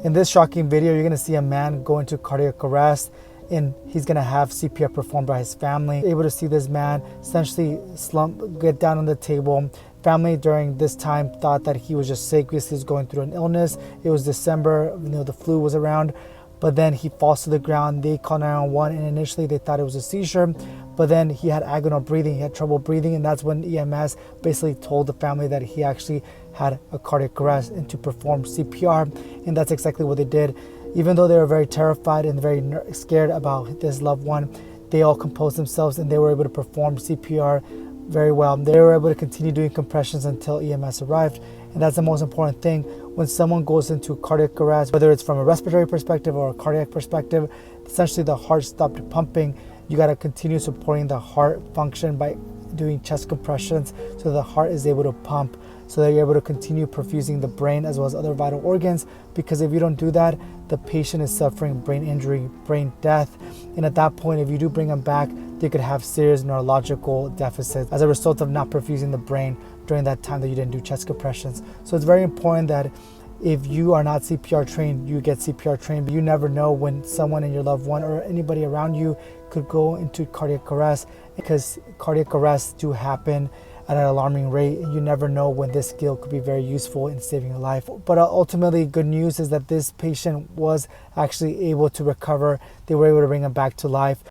In this shocking video, you're gonna see a man go into cardiac arrest and he's gonna have CPR performed by his family. Able to see this man essentially slump, get down on the table. Family during this time thought that he was just sick because he was going through an illness. It was December, the flu was around. But then he falls to the ground. They call 911, and initially they thought it was a seizure, but then he had agonal breathing, he had trouble breathing, and that's when EMS basically told the family that he actually had a cardiac arrest and to perform CPR, and that's exactly what they did. Even though they were very terrified and very scared about this loved one, they all composed themselves and they were able to perform CPR very well. They were able to continue doing compressions until EMS arrived, and that's the most important thing. When someone goes into cardiac arrest, whether it's from a respiratory perspective or a cardiac perspective, essentially the heart stopped pumping. You got to continue supporting the heart function by doing chest compressions so the heart is able to pump, so that you're able to continue perfusing the brain as well as other vital organs, because if you don't do that, the patient is suffering brain injury, brain death, and at that point, if you do bring them back, they could have serious neurological deficits as a result of not perfusing the brain during that time that you didn't do chest compressions. So it's very important that if you are not CPR trained, you get CPR trained. But you never know when someone in your loved one or anybody around you could go into cardiac arrest, because cardiac arrests do happen at an alarming rate, and you never know when this skill could be very useful in saving your life. But ultimately, good news is that this patient was actually able to recover. They were able to bring him back to life.